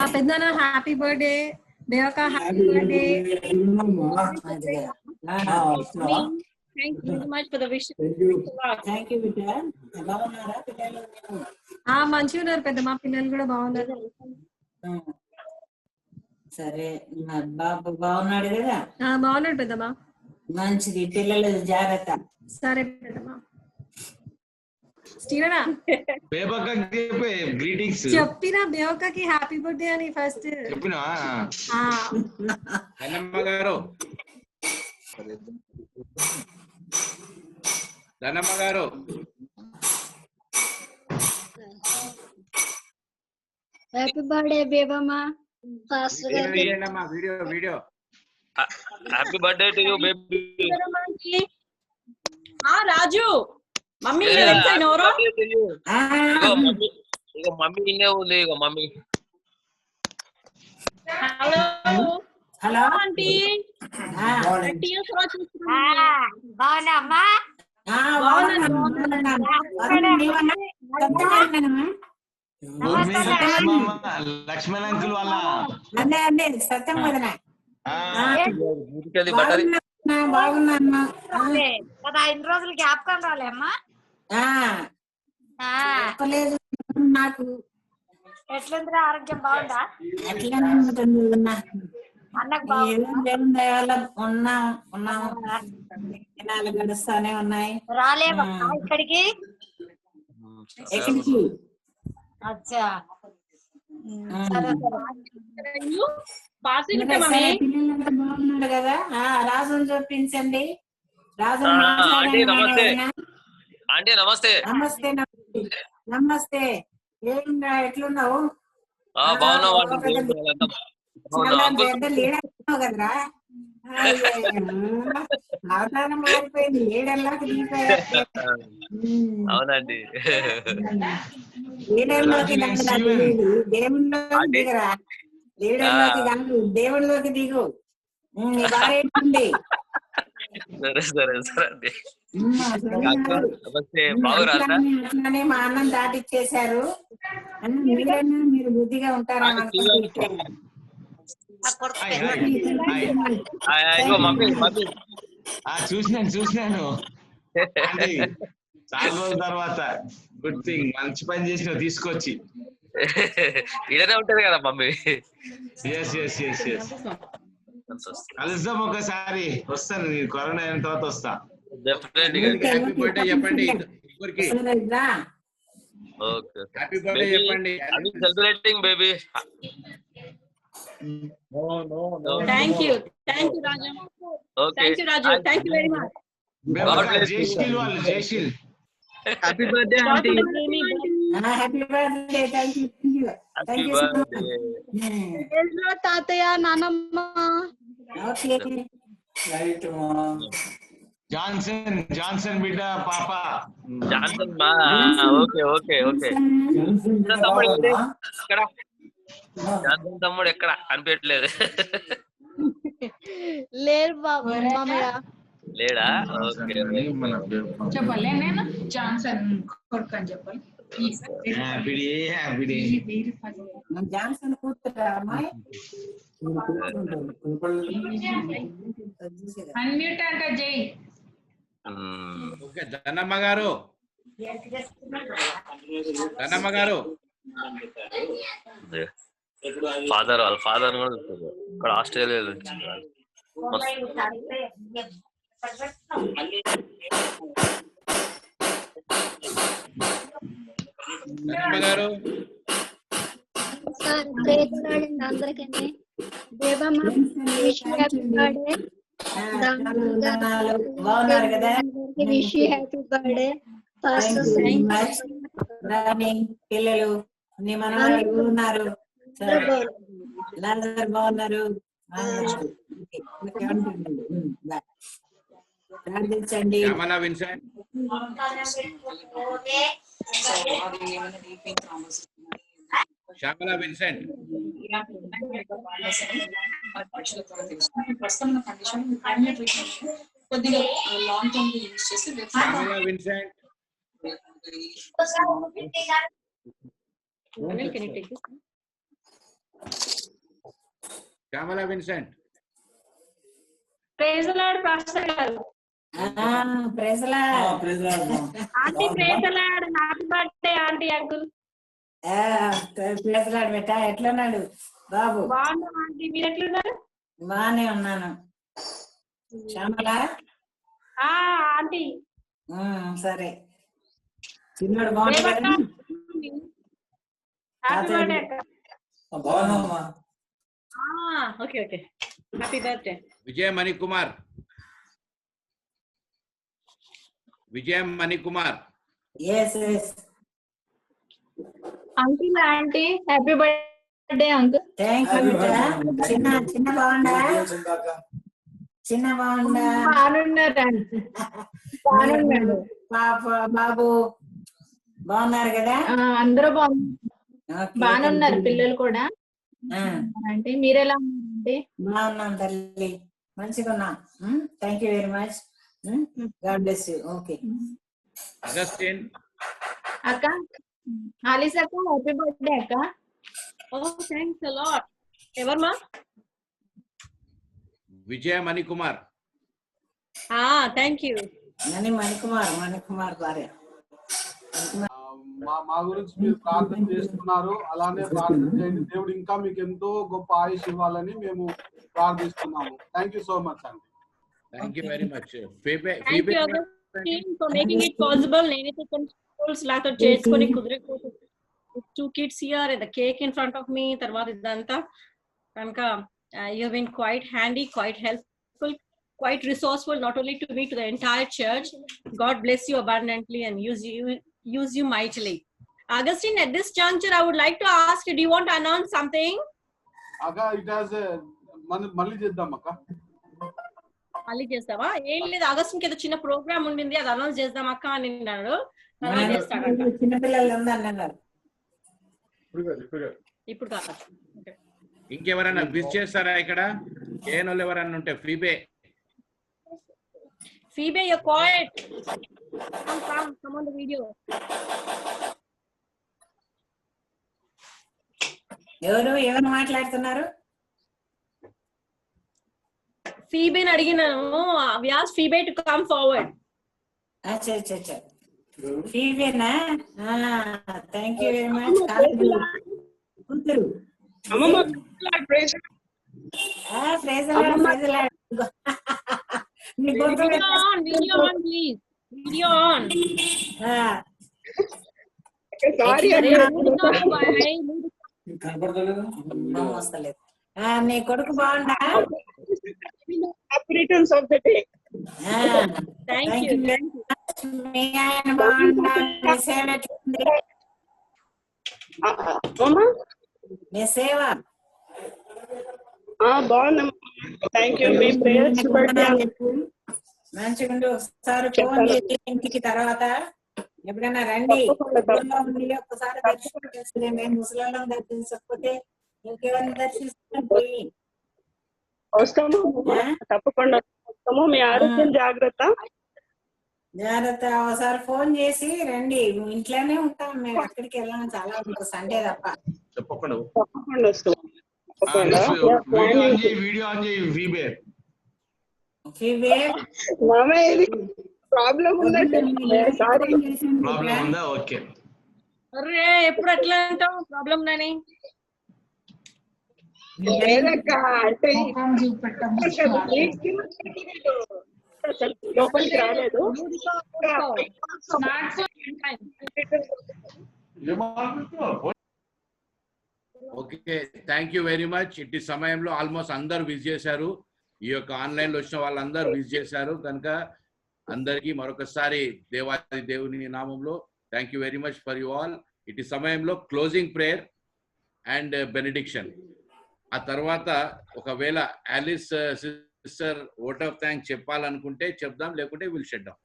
Peddana happy birthday, Devaka happy birthday. Thank you so much for the wish. Thank you బిడ్డ. బాగున్నారా పిల్లలు? మంచిగా ఉన్నారు పెద్దమ్మ, పిల్లలు కూడా బాగున్నారు. సరే బాబు బాగున్నాడు కదా? బాగున్నాడు పెద్దమ్మ. మంచిది, పిల్లలు జాగ్రత్త. సరే పెద్దమ్మ. స్టీవెనా చెప్పినా దేవకకి హ్యాపీ బర్త్డే అని ఫస్ట్ చెప్పినా ధనమ్మ గారు హ్యాపీ బర్త్డే బేబమ్మ. Video happy birthday to you baby. Raju mummy ఇగో మమ్మీ ఇన్నే ఉంది. ఇగో మమ్మీ. Hello hello aunty. బాగున్నామ్మా? లక్ష్మణ్ అంకుల్ వాళ్ళ సత్యం వదనా కదా 5 రోజులు జ్ఞాపకం రాలేమ్మా? నాకు ఎట్లుంది ఆరోగ్యం? బాగుందా? ఎట్లా ఉంటుంది? అన్నకు ఉన్నాము దినాలు గడుస్తానే ఉన్నాయి. రాలేవా ఇక్కడికి? ఎక్కడికి? అచ్చా పిల్లలంతా బాగున్నారు కదా? రాజుని చూపించండి. రాజు నమస్తే. ఆంటీ నమస్తే. నమస్తే. నమస్తే. ఏంగా ఎట్లున్నావు? కదరా అవతారం మారిపోయింది. ఏడల్లోకి దిగిపోయారు. అవునండి. లీడర్లోకి దేవుళ్ళలోకి దిగరా. లీడర్లోకి కాదు, దేవుళ్ళలోకి దిగు. నీ భార్య ఏంటి? అట్లానే మా అన్నం దాటిచ్చేశారు. మీరన్నా మీరు బుద్ధిగా ఉంటారా? చూసినాను చాలా రోజుల తర్వాత. గుడ్ థింగ్, మంచి పని చేసిన తీసుకొచ్చి. ఇడనే ఉంటది కదా మమ్మీ. కలుద్దాం ఒకసారి. వస్తాను, కరోనా అయిన తర్వాత వస్తా. హ్యాపీ బర్త్డే చెప్పండి. హ్యాపీ బర్త్డే చెప్పండి. Celebrating baby. Thank you Raju. Thank you Raju. Thank you very much. Jayasheel వాళ్ళు, Jayasheel. Happy birthday aunty. Happy birthday. Thank you so much. తాతయ్య, నానమ్మ. జాన్సన్ బిడ్డ పాప. జాన్సన్ మా. ఓకే. జాన్సన్ తమ్ముడు ఎక్కడ కనిపించట్లేదు. లేరు బాబు. లేడా? ఓకే. చెప్పాలి నేను జాన్సన్ కొడుకు అని చెప్పాలి. జాన్సన్ కూతురు అమ్మాయి. అన్మ్యూట్ అంట జై. ధనమ్మ గారు. ఫాదర్ వాళ్ళ ఫాదర్ కూడా ఇక్కడ ఆస్ట్రేలియాలో గారు. అందరికీ దేవమ్మ హ్యాపీ బర్త్డే. బాగున్నారు కదా? Wish happy birthday. పిల్లలు నీ మనవాళ్ళు ఉన్నారు, అందరు బాగున్నారు. ప్రార్థించండి. శ్యామల విన్సెంట్. కొద్దిగా లాంగ్ టర్మ్ యూజ్ చేసి Shyamala Vincent. Can you take this? Shyamala Vincent. Praise the Lord pastor garu. Praise the Lord. Aunty praise the Lord. Happy birthday aunty uncle. Praise the Lord బేటా. ఎట్లున్నాడు బాబు? బాగున్నాం ఆంటీ, మీరు ఎట్లున్నారు? బానే ఉన్నాను. శ్యామల ఆంటీ. సరే, చిన్నోడు బాగున్నాడు. హ్యాపీ బర్త్డే అక్క. బాగున్నామ్మా. Okay okay, happy birthday. Vijaya Manikumar. Vijaya Manikumar. Uncle aunty happy birthday uncle. Thank you. చిన్న బాగుండా? చిన్న బాగుండా? బాగున్నాడు. పాప బాబు బాగున్నారు కదా? అందరూ బాగానే ఉన్నారు, పిల్లలు కూడా. అంటే మీరెలా ఉన్నారండి? బాగున్నాం తల్లి, మంచిగా ఉన్నాం. Thank you very much. God bless you. Okay. Augustine. అక్క ఆలిస్ అక్క హ్యాపీ బర్త్డే అక్క. Thanks a lot. ఎవరమ్మా? విజయ మణికుమార్. Thank you. మణికుమార్ భార్య. మా గురించి మీరు ప్రార్థన చేస్తున్నారు, అలానే ప్రార్థన చేయండి. దేవుడు ఇంకా మీకు ఎంతో గొప్ప ఆయుష్ ఇవ్వాలని మేము ప్రార్థిస్తున్నాము. థ్యాంక్ యూ సో మచ్ అండి. Thank you very much. For making it possible. నేనైతే కంట్రోల్స్ లాతో చేసుకొని కుదరకపోతే 2 kids here and the cake in front of me, తర్వాత ఇదంతా కనుక you have been quite handy, quite helpful, quite resourceful, not only to me, to the entire church. God bless you abundantly and use you mightily. Augustine, at this juncture I would like to ask you, do you want to announce something? అక్క it has మళ్ళీ చేద్దాం అక్క. మళ్ళీ చేస్తావా? ఏం లేదు, Augustine కి ఏదో చిన్న ప్రోగ్రామ్ ఉండింది, అది అనౌన్స్ చేద్దాం అక్క అని అన్నాడు. చిన్నపిల్లలు ఉందన్నారు. ఇప్పుడు కాదు. ఇంకెవరైనా విజ్ చేస్తారా ఇక్కడ? ఏనోళ్ళు ఎవరన్నా ఉంటే Phoebe, you're quiet. Come on the video. ఎవరు మాట్లాడుతున్నారు? Phoebe ని అడిగినాను. We asked Phoebe to come forward. అచ్చా ఫీబేనా? Thank you very much. కూతురు praise the Lord. Video on please. Video on. Sorry నీ కొడుకు బాగుండా? Returns of the day. Thank you. మీ ఆయన బాగుండా? మీ సేవ ఎట్లుంది? మీ సేవ బాగున్నాం. Thank you. మీ ప్రేయర్స్ మంచిగా ఒకసారి ఫోన్ చేసి ఇంటికి తర్వాత ఎప్పుడైనా రండి. ఒక్కసారి దర్శనం చేస్తుంది. మేము ముసలిలో దర్శించకపోతే ఇంకెవరిని దర్శిస్తాం? వస్తాము, తప్పకుండా వస్తాము. మీ ఆరోగ్యం జాగ్రత్త. ఒకసారి ఫోన్ చేసి రండి. ఇంట్లోనే ఉంటాం మేము, ఎక్కడికి వెళ్ళాము. చాలా ఉంటుంది సండే తప్ప. తప్పకుండా వస్తాం. వీడియో ఆన్ చేయి. ప్రాబ్లం ఉందా? ఓకే. అరే ఎప్పుడు అట్లా అంటావు ప్రాబ్లం నాని? లేదక్క, అంటే లోపలికి రాలేదు. Okay, thank you very much. ఇట్టి సమయంలో ఆల్మోస్ట్ అందరు విజ్ చేశారు. ఈ యొక్క ఆన్లైన్ లో వచ్చిన వాళ్ళందరూ విజ్ చేశారు కనుక అందరికీ మరొకసారి దేవాది దేవుని నామంలో thank you very much for you all. ఇటు సమయంలో క్లోజింగ్ ప్రేయర్ అండ్ బెనెడిక్షన్. ఆ తర్వాత ఒకవేళ Alice sister vote of thanks చెప్పాలనుకుంటే చెప్దాం, లేకుంటే will shut down.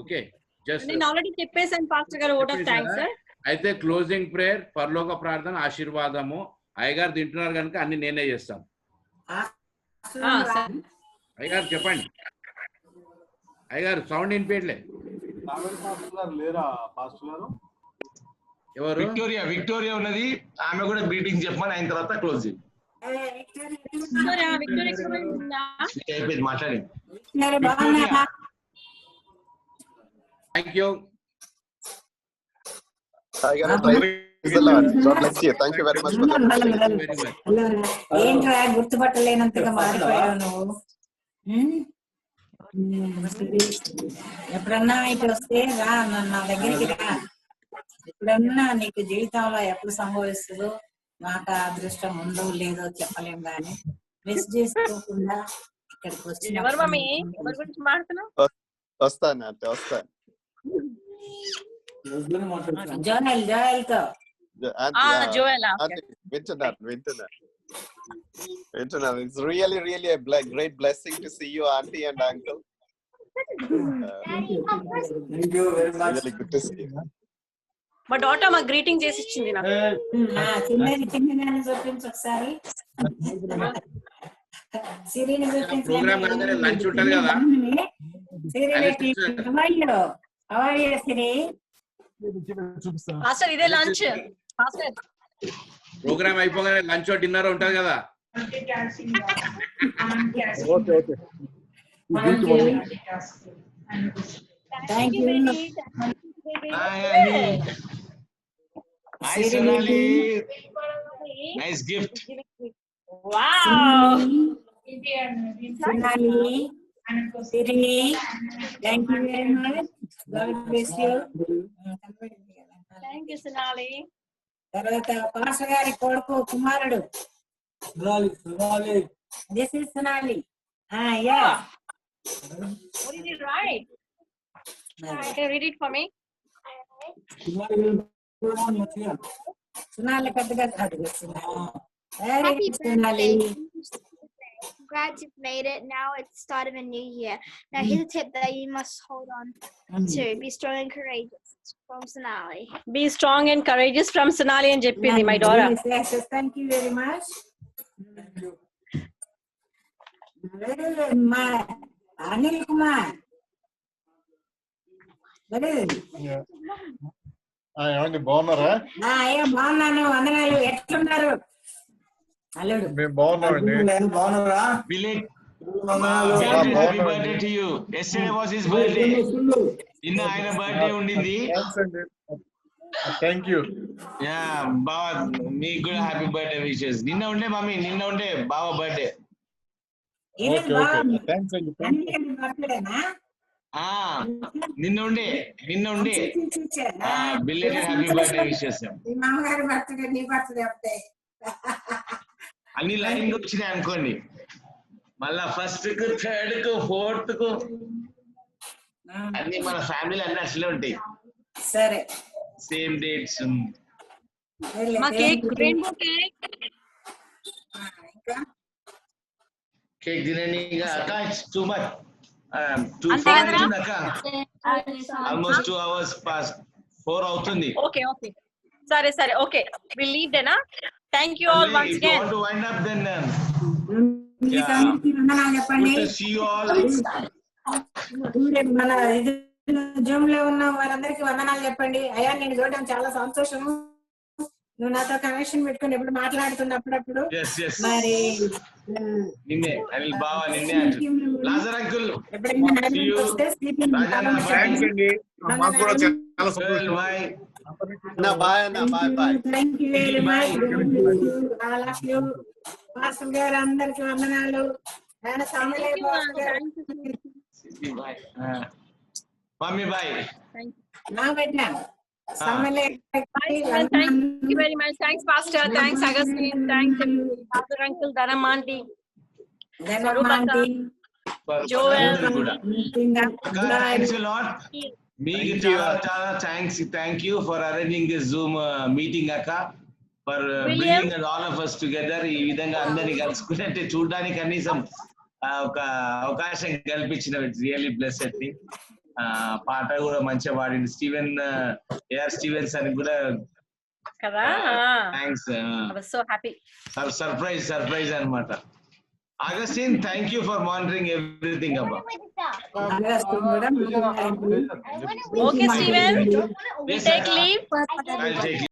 Okay, just నేను ఆల్రెడీ చెప్పేసాను పాస్టర్ గారు ఓట్ ఆఫ్ థ్యాంక్స్. అయితే క్లోజింగ్ ప్రేయర్, పరలోక ప్రార్థన, ఆశీర్వాదము. అయ్యగారు తింటున్నారు కనుక అన్ని నేనే చేస్తాను. అయ్యగారు చెప్పండి. అయ్యగారు సౌండ్ వినిపించలే. ఎవరు? విక్టోరియా ఉన్నది, ఆమె కూడా గ్రీటింగ్స్ చెప్పమని అయిన తర్వాత క్లోజ్. విక్టోరియా ఎక్కడ పోయిందా? అయిపోయింది మాట్లాడి. బాగున్నారా? Thank you. ఏంట్రా గుర్తుపట్టలేనంతగా మారిపోయావు నువ్వు? ఎప్పుడన్నా ఇటు వస్తే రా, నా దగ్గరికి రా. ఎప్పుడన్నా నీకు జీవితంలో ఎప్పుడు సంభవిస్తుందో మాకు అదృష్టం ఉందో లేదో చెప్పలేం, కానీ మిస్ చేసుకోకుండా ఇక్కడికి వచ్చి ఎవరు మమ్మీ? ఎవరి గురించి మాట్లాడుతున్నావు? వస్తాను అంటే వస్తాను. జోయల్ తో వింటున్నాను. It's really a great blessing to see you, auntie and uncle. Thank you very much. Really good to see you. మా డాటర్ మా గ్రీటింగ్ చేసి ఇచ్చింది నాకు. చిన్నదాన్ని చూపించు ఒకసారి. సిరిని చూపించు. ప్రోగ్రామ్ కాగానే లంచ్ ఉంటుంది కదా. మాస్టర్ ఇదే లంచ్. మాస్టర్ ప్రోగ్రామ్ అయిపోగానే లంచ్ డిన్నర్ ఉంటది కదా. Thank you. Hi Sonali. Nice gift. Wow. Sonali, Siri, thank you very much. God bless you. Thank you Sonali. తర్వాత పాస్టర్ గారి కొడుకు కుమారుడు. This is Sonali. Yeah. What did you write? Can you read it for me? Sonali పెద్దగా కాదు. Happy birthday. Glad you've made it. Now it's the start of a new year. Now here's a tip that you must hold on to. Be strong and courageous. From Sonali. Be strong and courageous from Sonali and Jeppidi, my daughter. Yes, thank you very much. Anil Kumar. ఏమండి బాగున్నారా? బాగున్నాను. వందనాలు. ఎట్లున్నారు అల్లుడు? మేము బాగున్నామండి. బాగున్నారా? Happy birthday to you. Yesterday was his birthday. నిన్న ఆయన బర్త్డే ఉండింది. Thank you. యా బావ, మీకు కూడా హ్యాపీ బర్త్డే విషెస్. నిన్న ఉండే మమ్మీ, నిన్న ఉండే బావ బర్త్డే. నిన్న ఉండే బిల్లెటెడ్ హ్యాపీ బర్త్డే విషెస్. మామగారి బర్త్డే, నీ బర్త్డే ఒకటే. అన్ని లైన్ వచ్చినాయి అనుకోండి. మళ్ళా ఫస్ట్ కు, థర్డ్ కు, ఫోర్త్ కు అన్ని మన ఫ్యామిలీ అన్ని అట్లే ఉంటాయి. సరే, సేమ్ డేట్స్. మా కేక్ రెయిన్బో కేక్. ఇంకా కేక్ తినని అక్క, it's too much. Almost 2 hours past 4 అవుతుంది. ఓకే సరే okay, will leave then. Thank you all once again. Want to wind up then? చెప్పండి. See you all. మన జూమ్ లో ఉన్న వారందరికి వందనాలు చెప్పండి. అయ్యా, నేను చూడడం చాలా సంతోషం. నువ్వు నాతో కనెక్షన్ పెట్టుకుని ఎప్పుడు మాట్లాడుతున్నప్పుడు మరి నిన్నే అనిల్ బావ, నిన్నే లాజర్ అంకుల్. ఎప్పుడైనా వస్తే థ్యాంక్స్ అండి. మాకు కూడా చాలా సంతోషం. బాయ్ అన్న. Bye. Thank you very much. All of you. Pastor గారు అందరికి వందనాలు. Mummy bye. నా బిడ్డ Thank you very much. Thanks Pastor. Thanks Augustine. Thanks Father Uncle Dharam Aunty. Joel. Thanks a lot. మీకు చాలా thanks. Thank you for arranging this zoom meeting అక్క, for bringing all of us together. ఈ విధంగా అందరినీ కలుసుకున్నట్టే చూడడానికి కనీసం ఒక అవకాశం కల్పించిన రియల్లీ బ్లెస్డ్ థింగ్. పాట కూడా మంచిగా పాడింది స్టీవెన్, ఏఆర్ స్టీవెన్స్ అని కూడా కదా. థ్యాంక్స్. So happy. సర్ప్రైజ్ అన్నమాట. Augustine, thank you for monitoring everything abba. Okay Steven, we take leave. I'll take